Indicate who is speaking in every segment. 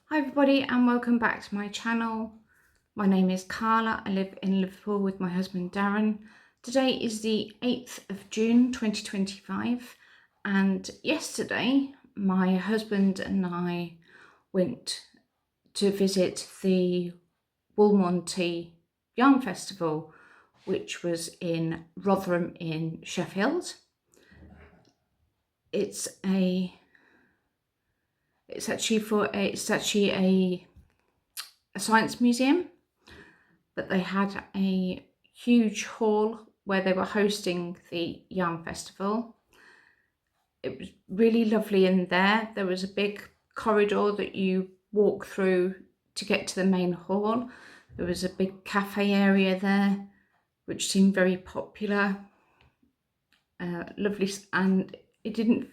Speaker 1: Hi everybody and welcome back to my channel. My name is Carla. I live in Liverpool with my husband Darren. Today is the 8th of June 2025 and yesterday my husband and I went to visit the Wool Monty Yarn Festival, which was in Rotherham in Sheffield. It's actually a science museum, but they had a huge hall where they were hosting the yarn festival. It was really lovely in there. There was a big corridor that you walk through to get to the main hall. There was a big cafe area there, which seemed very popular. Lovely, and it didn't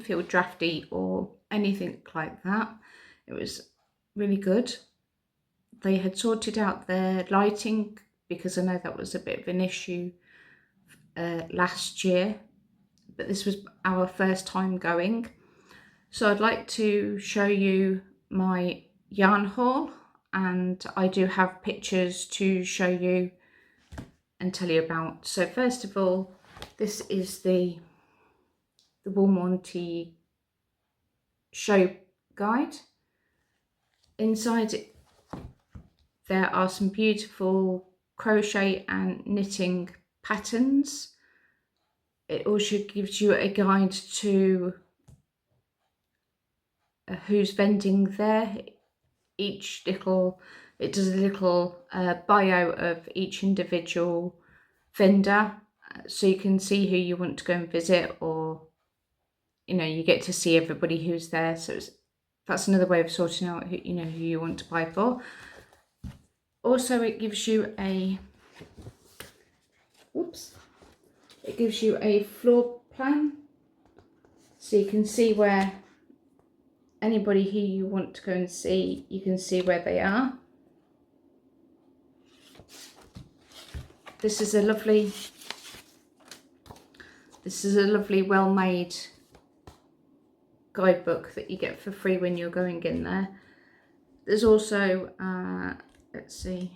Speaker 1: feel drafty or anything like that. It was really good. They had sorted out their lighting because I know that was a bit of an issue last year, but this was our first time going. So I'd like to show you my yarn haul, and I do have pictures to show you and tell you about. So first of all, this is the Wool Monty show guide. Inside it, there are some beautiful crochet and knitting patterns. It also gives you a guide to who's vending there. It does a little bio of each individual vendor, so you can see who you want to go and visit, or you get to see everybody who's there. So that's another way of sorting out who you want to buy for. Also, it gives you a floor plan, so you can see where anybody who you want to go and see, you can see where they are. This is a lovely well-made guidebook that you get for free when you're going in there. There's also let's see,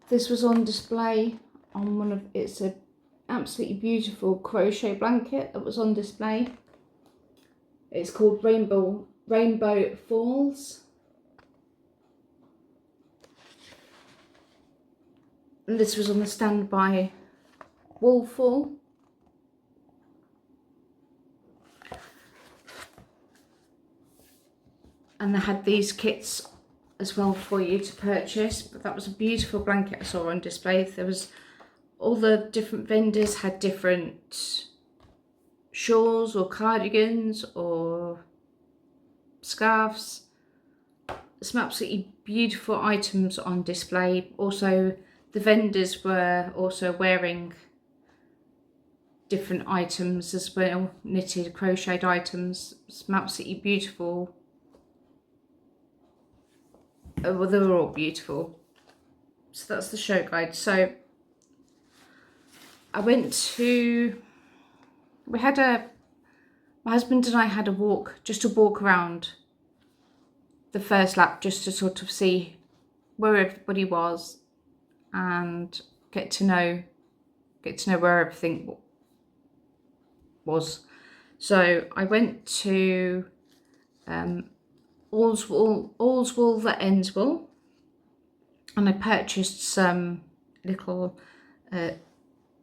Speaker 1: this was on display on it's a absolutely beautiful crochet blanket that was on display. It's called Rainbow Falls. And this was on the stand by Woolful. And they had these kits as well for you to purchase, but that was a beautiful blanket I saw on display. There was all the different vendors had different shawls or cardigans or scarves. Some absolutely beautiful items on display. Also, the vendors were also wearing different items as well, knitted, crocheted items. Some absolutely beautiful. Well, they were all beautiful. So that's the show guide. So I went to, my husband and I had a walk around the first lap, just to sort of see where everybody was and get to know where everything was. So I went to All's Wool that Ends Wool, and I purchased some little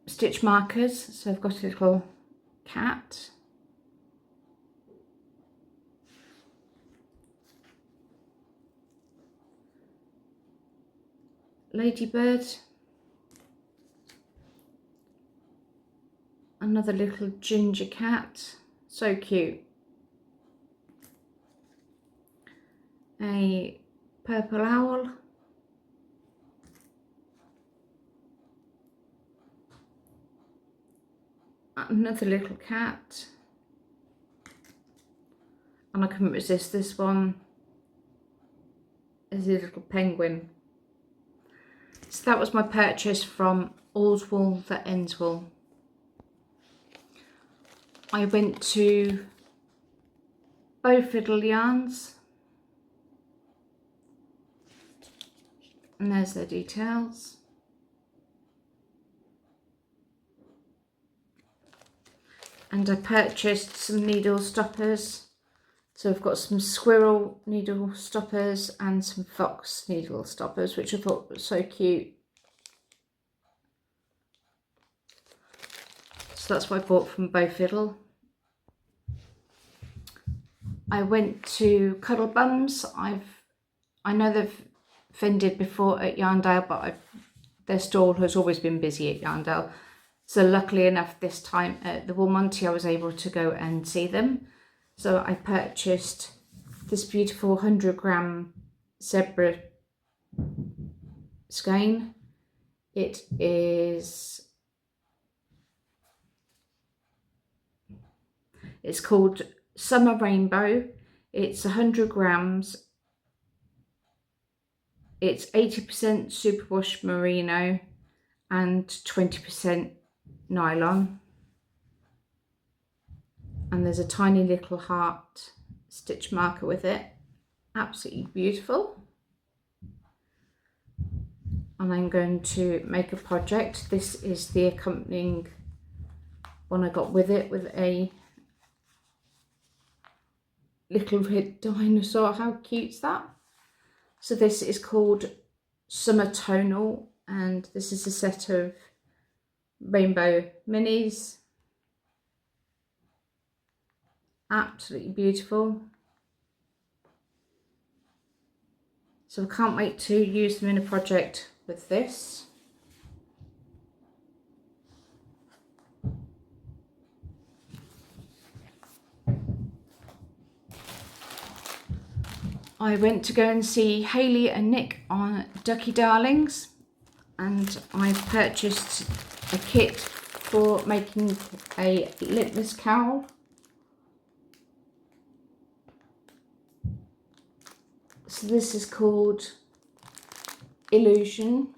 Speaker 1: stitch markers. So I've got a little cat, ladybird, another little ginger cat, so cute, a purple owl, another little cat, and I couldn't resist this one, as a little penguin. So that was my purchase from All's Wool That Ends Wool. I went to Bow Fiddle Yarns, and there's their details. And I purchased some needle stoppers. So I've got some squirrel needle stoppers and some fox needle stoppers, which I thought was so cute. So that's what I bought from Bow Fiddle. I went to Cuddle Bums. I know they've vended before at Yarndale, but their stall has always been busy at Yarndale. So luckily enough, this time at the Wool Monty, I was able to go and see them. So I purchased this beautiful 100-gram zebra skein. It's called Summer Rainbow. It's 100 grams. It's 80% superwash merino and 20% nylon. And there's a tiny little heart stitch marker with it. Absolutely beautiful. And I'm going to make a project. This is the accompanying one I got with it, with a little red dinosaur. How cute's that? So this is called Summer Tonal, and this is a set of rainbow minis. Absolutely beautiful. So I can't wait to use them in a project with this. I went to go and see Hayley and Nick on Ducky Darlings, and I've purchased a kit for making a lipless cowl. So this is called Illusion.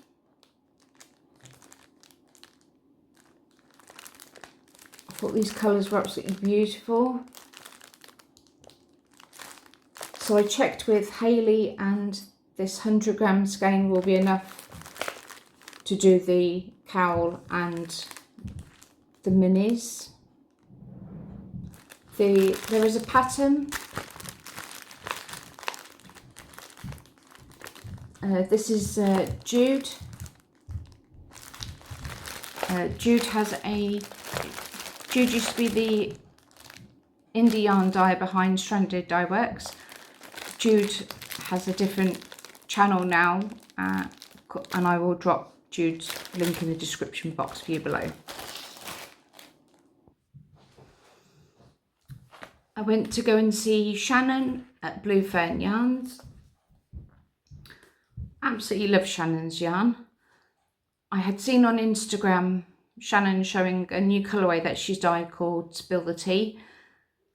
Speaker 1: I thought these colours were absolutely beautiful. So I checked with Hayley, and this 100-gram skein will be enough to do the cowl and the minis. There is a pattern. This is Jude. Jude used to be the indie yarn dyer behind Stranded Dye Works. Jude has a different channel now, and I will drop Jude's link in the description box for you below. I went to go and see Shannon at Blue Fern Yarns. Absolutely love Shannon's yarn. I had seen on Instagram Shannon showing a new colourway that she's dyed called Spill the Tea.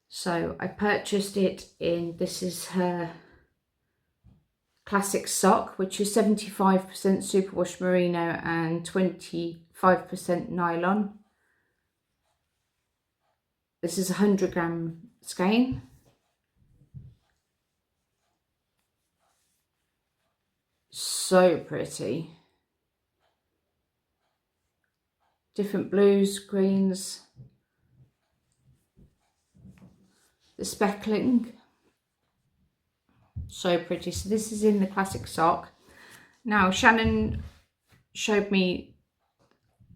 Speaker 1: So I purchased it in, this is her classic sock, which is 75% superwash merino and 25% nylon. This is a 100-gram skein. So pretty. Different blues, greens. The speckling. So pretty. So this is in the classic sock. Now Shannon showed me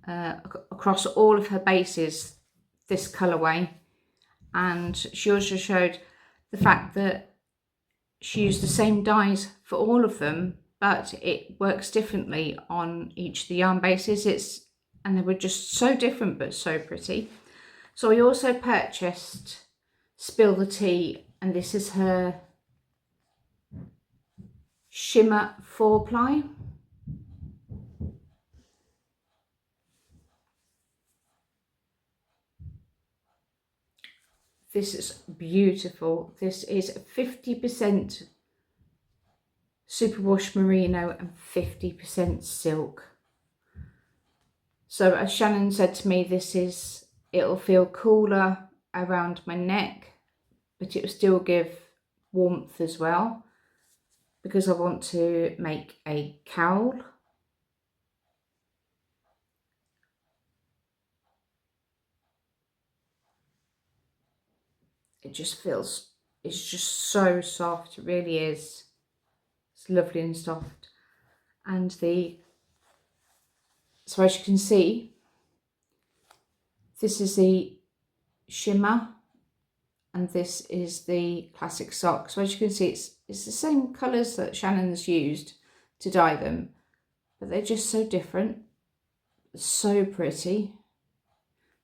Speaker 1: across all of her bases this colourway, and she also showed the fact that she used the same dyes for all of them, but it works differently on each of the yarn bases. And they were just so different but so pretty. So I also purchased Spill the Tea, and this is her shimmer 4-ply. This is beautiful. This is 50% superwash merino and 50% silk. So as Shannon said to me, it'll feel cooler around my neck, but it will still give warmth as well, because I want to make a cowl. It's just so soft, it really is. It's lovely and soft. And so as you can see, this is the shimmer and this is the classic sock. So as you can see, it's the same colours that Shannon's used to dye them, but they're just so different, so pretty.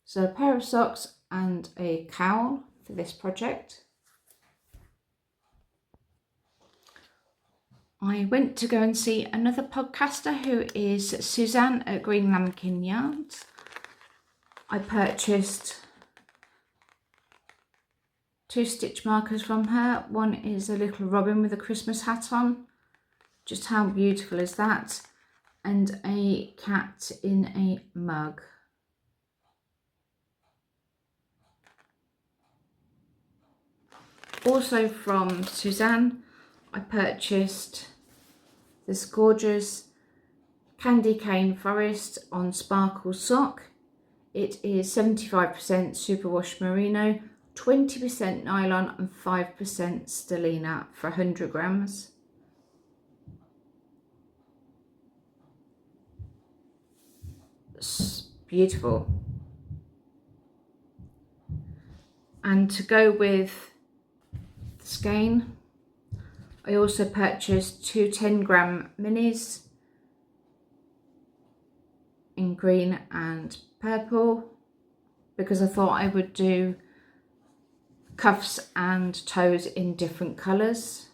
Speaker 1: So a pair of socks and a cowl for this project. I went to go and see another podcaster who is Suzanne at Green Lambkin Yarns. I purchased 2 stitch markers from her. One is a little robin with a Christmas hat on. Just how beautiful is that? And a cat in a mug. Also from Suzanne, I purchased this gorgeous candy cane forest on sparkle sock. It is 75% superwash merino, 20% nylon and 5% stellina for 100 grams. It's beautiful. And to go with the skein, I also purchased 2 10-gram minis in green and purple, because I thought I would do cuffs and toes in different colours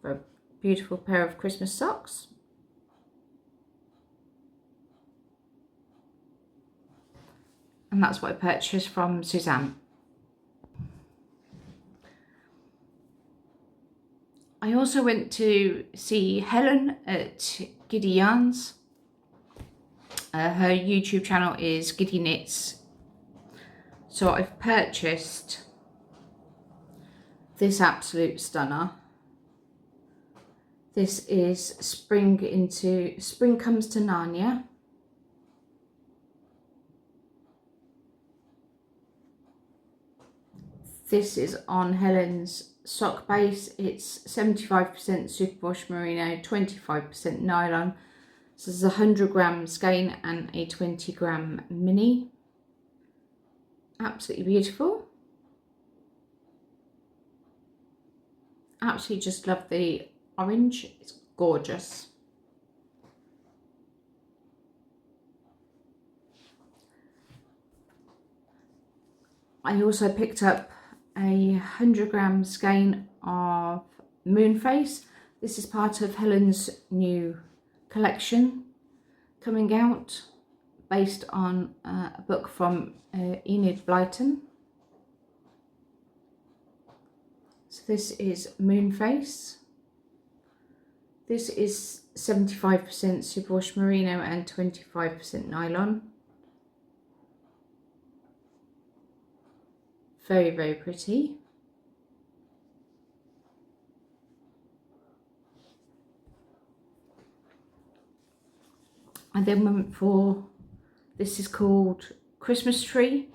Speaker 1: for a beautiful pair of Christmas socks. And that's what I purchased from Suzanne. I also went to see Helen at Giddy Yarns. Her YouTube channel is Giddy Knits. So I've purchased this absolute stunner. This is Spring Comes to Narnia. This is on Helen's sock base. It's 75% superwash merino, 25% nylon. So there's a 100-gram skein and a 20-gram mini. Absolutely beautiful. Absolutely just love the orange. It's gorgeous. I also picked up a 100-gram skein of Moonface. This is part of Helen's new collection coming out, based on a book from Enid Blyton. So this is Moonface. This is 75% superwash merino and 25% nylon. Very, very pretty. I then went for, this is called Christmas Tree.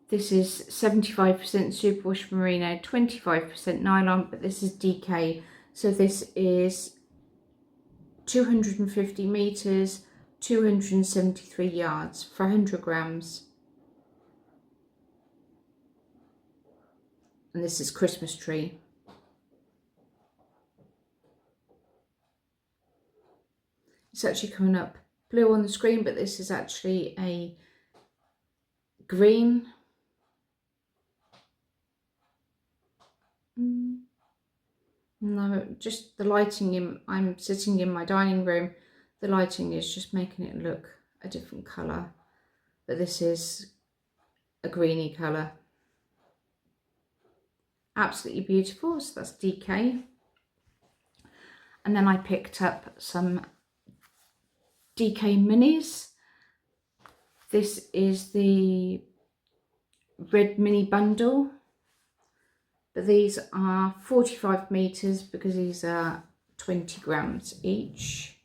Speaker 1: This is 75% superwash merino, 25% nylon, but this is DK. So this is 250 meters, 273 yards for 100 grams. And this is Christmas Tree. It's actually coming up blue on the screen, but this is actually a green. No, just the lighting I'm sitting in my dining room. The lighting is just making it look a different colour. But this is a greeny colour. Absolutely beautiful. So that's DK. And then I picked up some DK minis. This is the red mini bundle, but these are 45 meters because these are 20 grams each.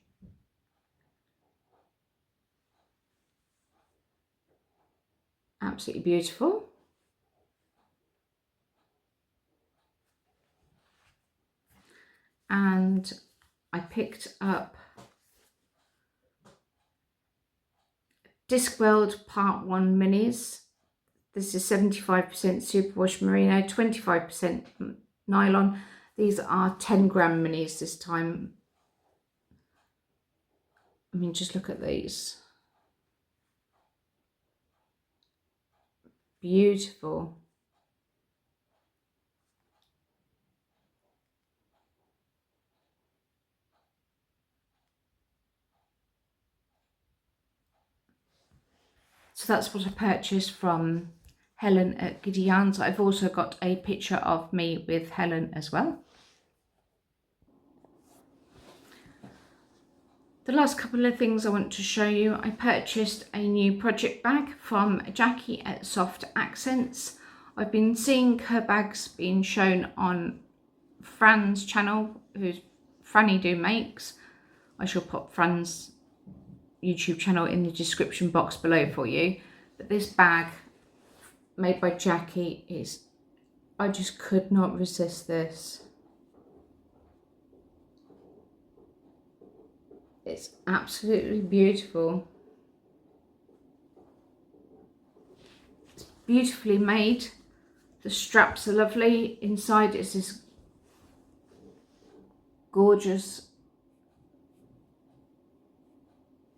Speaker 1: Absolutely beautiful. And I picked up Discworld Part 1 minis. This is 75% superwash merino, 25% nylon. These are 10 gram minis this time. I mean, just look at these. Beautiful. So that's what I purchased from Helen at Giddy Yarns. I've also got a picture of me with Helen as well. The last couple of things I want to show you, I purchased a new project bag from Jackie at Soft Accents. I've been seeing her bags being shown on Fran's channel, who's Franny Do Makes. I shall pop Fran's YouTube channel in the description box below for you. But this bag made by Jackie is, I just could not resist this. It's absolutely beautiful. It's beautifully made. The straps are lovely. Inside is this gorgeous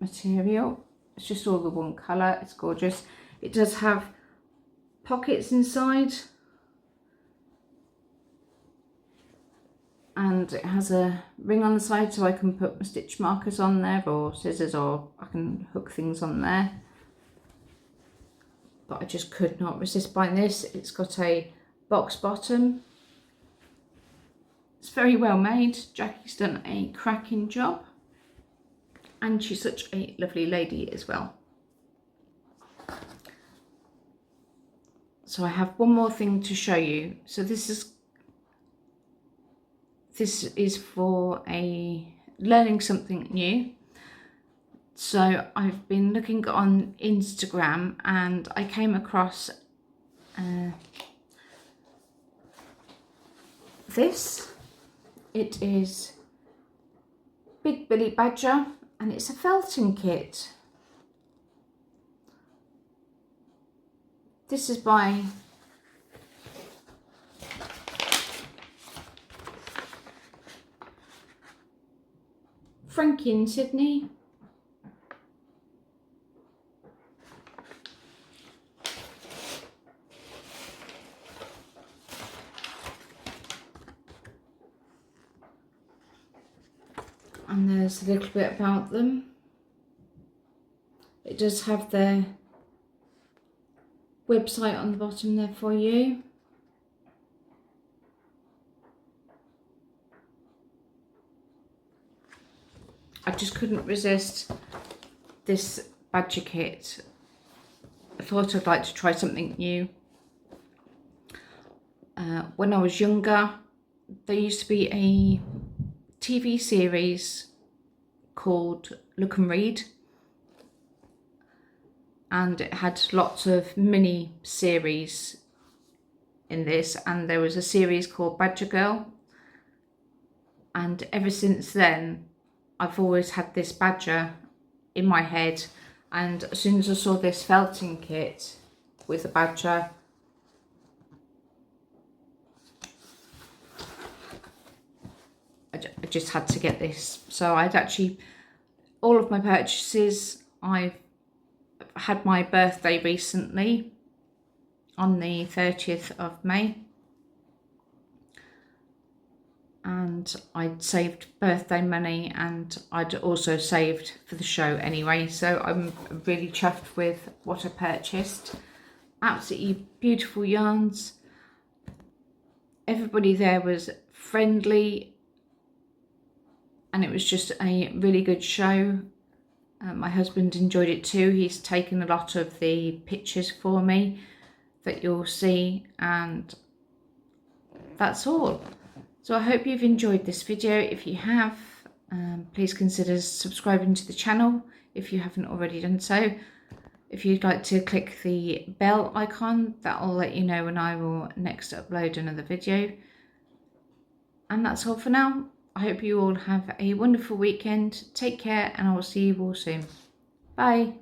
Speaker 1: material. It's just all the one colour. It's gorgeous. It does have pockets inside, and it has a ring on the side so I can put my stitch markers on there, or scissors, or I can hook things on there. But I just could not resist buying this. It's got a box bottom. It's very well made. Jackie's done a cracking job. And she's such a lovely lady as well. So I have one more thing to show you. So this is for learning something new. So I've been looking on Instagram and I came across this. It is Big Billy Badger, and it's a felting kit. This is by Frankie in Sydney. And there's a little bit about them. It does have their website on the bottom there for you. I just couldn't resist this badger kit. I thought I'd like to try something new. When I was younger, there used to be a TV series called Look and Read, and it had lots of mini series in this, and there was a series called Badger Girl, and ever since then I've always had this badger in my head. And as soon as I saw this felting kit with a badger, I just had to get this. So I'd actually, all of my purchases, I've had my birthday recently on the 30th of May, and I'd saved birthday money, and I'd also saved for the show anyway, so I'm really chuffed with what I purchased. Absolutely beautiful yarns. Everybody there was friendly, and it was just a really good show. My husband enjoyed it too. He's taken a lot of the pictures for me that you'll see, and that's all. So I hope you've enjoyed this video. If you have, please consider subscribing to the channel if you haven't already done so. If you'd like to click the bell icon, that will let you know when I will next upload another video. And that's all for now. I hope you all have a wonderful weekend. Take care, and I will see you all soon. Bye.